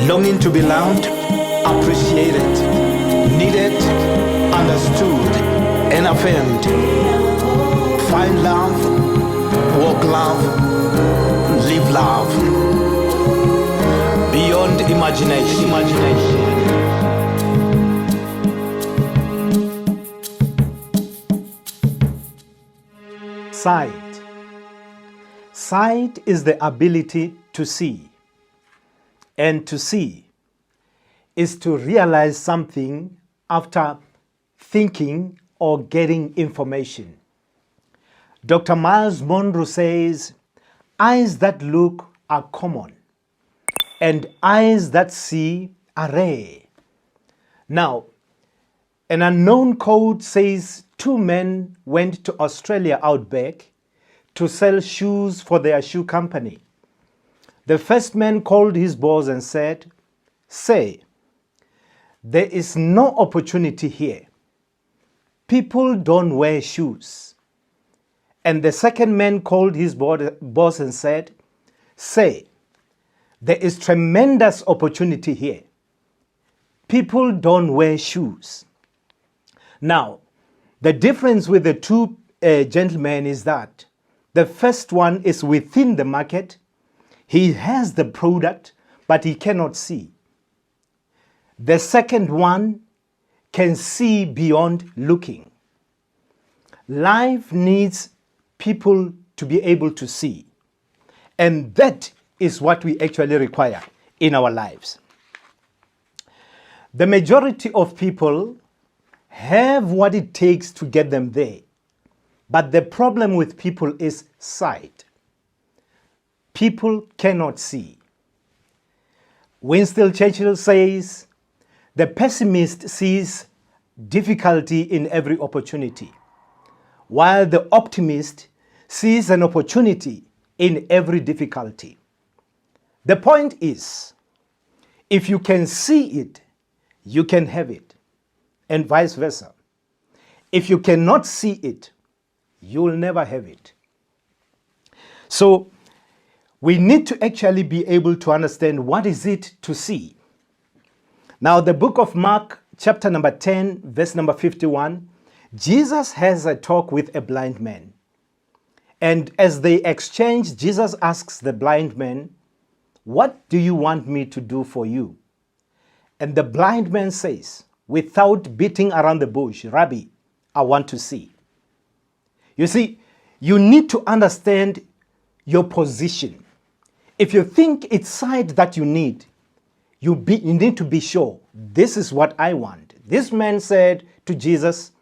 longing to be loved, appreciated, needed, understood, and affirmed. Find love, walk love, live love. Beyond imagination. Sight. Sight is the ability to see. And to see is to realize something after thinking or getting information. Dr. Myles Munroe says, eyes that look are common, and eyes that see are rare. Now, an unknown code says two men went to Australia outback to sell shoes for their shoe company. The first man called his boss and said, "Say, there is no opportunity here. People don't wear shoes." And the second man called his boss and said, "Say, there is tremendous opportunity here. People don't wear shoes." Now, the difference with the two gentlemen is that the first one is within the market. He has the product, but he cannot see. The second one can see beyond looking. Life needs people to be able to see. And that is what we actually require in our lives. The majority of people have what it takes to get them there. But the problem with people is sight. People cannot see. Winston Churchill says, the pessimist sees difficulty in every opportunity, while the optimist sees an opportunity in every difficulty. The point is, if you can see it, you can have it, and vice versa. If you cannot see it, you will never have it. So we need to actually be able to understand what is it to see. Now, the book of Mark, chapter number 10, verse number 51, Jesus has a talk with a blind man. And as they exchange, Jesus asks the blind man, "What do you want me to do for you?" And the blind man says, without beating around the bush, "Rabbi, I want to see." You see, you need to understand your position. If you think it's sight that you need, you need to be sure, this is what I want. This man said to Jesus,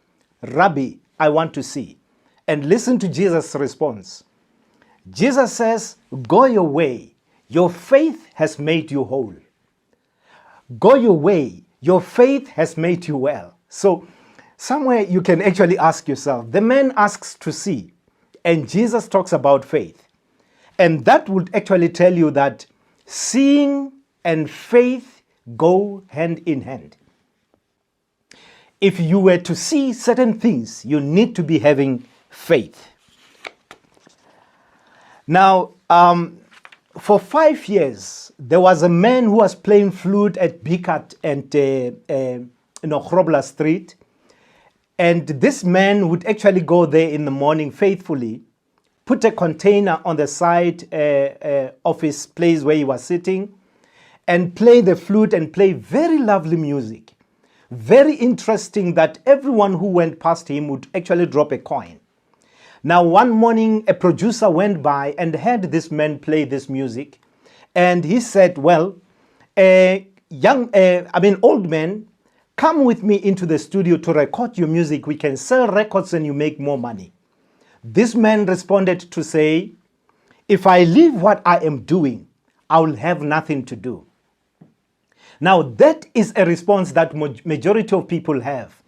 "Rabbi, I want to see." And listen to Jesus' response. Jesus says, "Go your way. Your faith has made you whole." Go your way. Your faith has made you well. So somewhere you can actually ask yourself, the man asks to see, and Jesus talks about faith. And that would actually tell you that seeing and faith go hand in hand. If you were to see certain things, you need to be having faith. Now, for 5 years, there was a man who was playing flute at Bikat and Grobler Street. And this man would actually go there in the morning faithfully, put a container on the side of his place where he was sitting, and play the flute and play very lovely music. Very interesting that everyone who went past him would actually drop a coin. Now, one morning, a producer went by and heard this man play this music. And he said, "Well, old man, come with me into the studio to record your music. We can sell records and you make more money." This man responded to say, "If I leave what I am doing, I will have nothing to do." Now, that is a response that majority of people have.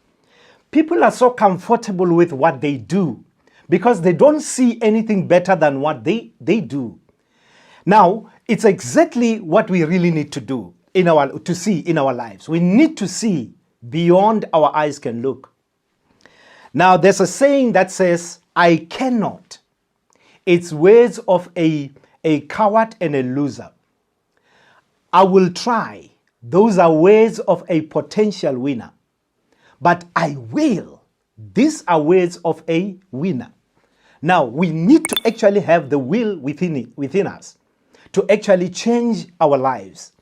People are so comfortable with what they do because they don't see anything better than what they do. Now, it's exactly what we really need to do to see in our lives. We need to see beyond our eyes can look. Now, there's a saying that says, "I cannot." It's words of a coward and a loser. I will try. Those are words of a potential winner. But I will. These are words of a winner. Now, we need to actually have the will within us to actually change our lives,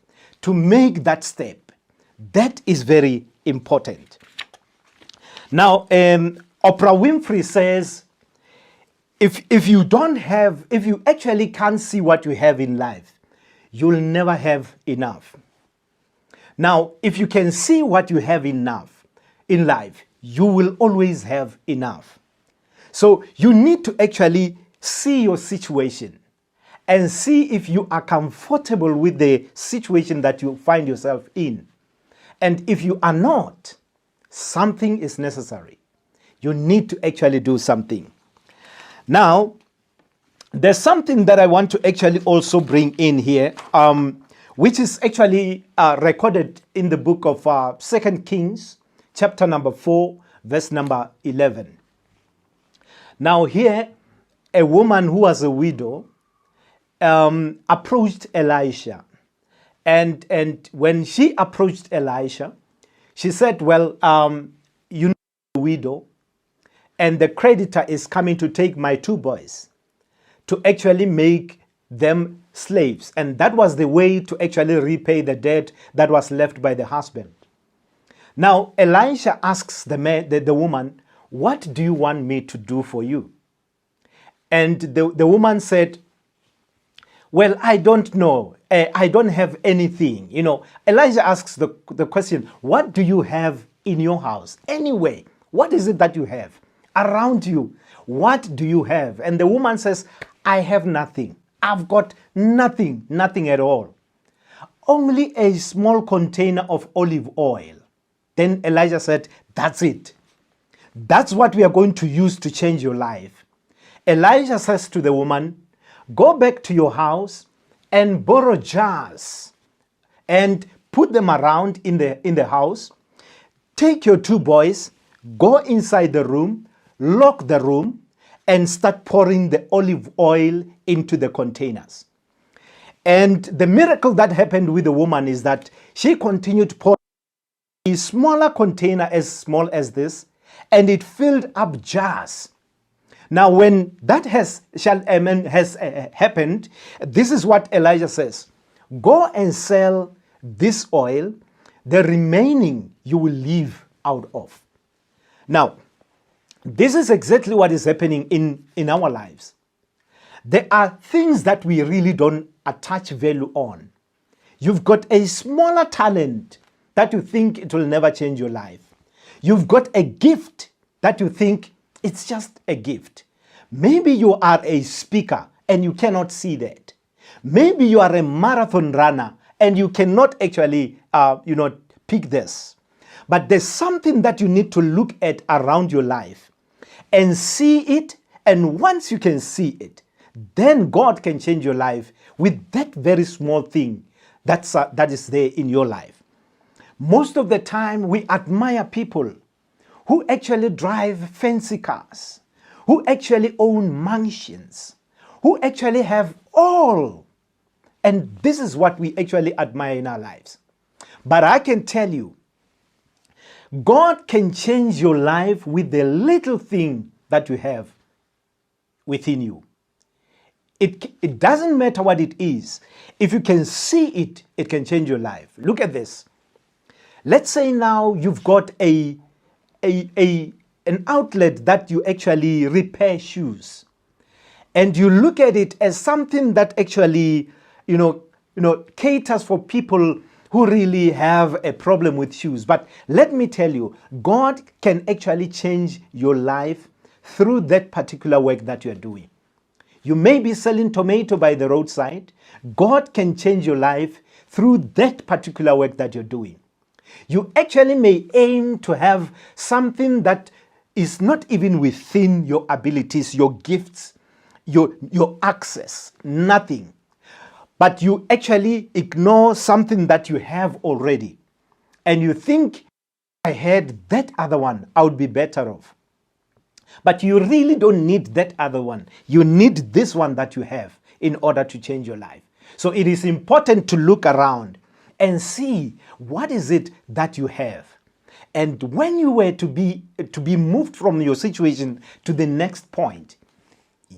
to make that step. That is very important. Now, Oprah Winfrey says, if you actually can't see what you have in life, you'll never have enough. Now, if you can see what you have enough in life, you will always have enough. So you need to actually see your situation and see if you are comfortable with the situation that you find yourself in. And if you are not, something is necessary. You need to actually do something. Now, there's something that I want to actually also bring in here, which is actually recorded in the book of 2 Kings, chapter number 4, verse number 11. Now here, a woman who was a widow approached Elisha. And when she approached Elisha, she said, well, you know, a widow, and the creditor is coming to take my 2 boys to actually make them slaves. And that was the way to actually repay the debt that was left by the husband. Now, Elisha asks the woman, what do you want me to do for you? And the woman said, well, I don't know. I don't have anything. You know, Elijah asks the question, what do you have in your house? Anyway, what is it that you have around you? What do you have? And the woman says, I have nothing. I've got nothing at all. Only a small container of olive oil. Then Elijah said, that's it. That's what we are going to use to change your life. Elijah says to the woman, go back to your house and borrow jars and put them around in the house. Take your 2 boys, go inside the room, lock the room, and start pouring the olive oil into the containers. And the miracle that happened with the woman is that she continued pouring a smaller container as small as this, and it filled up jars. Now, when that has happened, this is what Elijah says. Go and sell this oil, the remaining you will live out of. Now, this is exactly what is happening in our lives. There are things that we really don't attach value on. You've got a smaller talent that you think it will never change your life. You've got a gift that you think it's just a gift. Maybe you are a speaker and you cannot see that. Maybe you are a marathon runner and you cannot actually, pick this. But there's something that you need to look at around your life and see it. And once you can see it, then God can change your life with that very small thing that is there in your life. Most of the time, we admire people who actually drive fancy cars, who actually own mansions, who actually have all. And this is what we actually admire in our lives. But I can tell you, God can change your life with the little thing that you have within you. It doesn't matter what it is. If you can see it, it can change your life. Look at this. Let's say now you've got an outlet that you actually repair shoes, and you look at it as something that actually, caters for people who really have a problem with shoes. But let me tell you, God can actually change your life through that particular work that you're doing. You may be selling tomato by the roadside. God can change your life through that particular work that you're doing. You actually may aim to have something that is not even within your abilities, your gifts, your access, nothing. But you actually ignore something that you have already. And you think, if I had that other one, I would be better off. But you really don't need that other one. You need this one that you have in order to change your life. So it is important to look around and see what is it that you have. And when you were to be moved from your situation to the next point,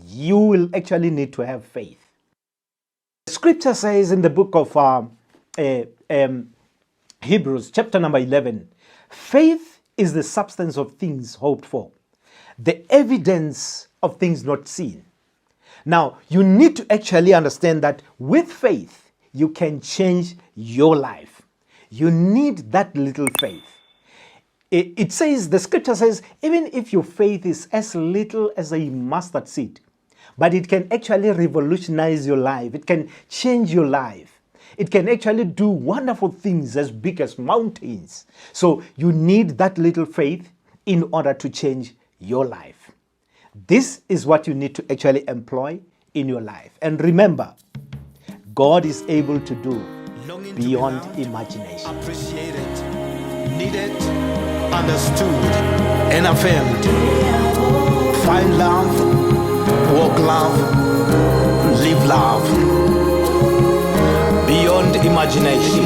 you will actually need to have faith. Scripture says in the book of Hebrews, chapter number 11, faith is the substance of things hoped for, the evidence of things not seen. Now, you need to actually understand that with faith, you can change your life. You need that little faith. It says, the scripture says, even if your faith is as little as a mustard seed, but it can actually revolutionize your life. It can change your life. It can actually do wonderful things as big as mountains. So you need that little faith in order to change your life. This is what you need to actually employ in your life. And remember, God is able to do beyond imagination. Appreciated, needed, understood, and affirmed. Find love, walk love, live love. Beyond imagination.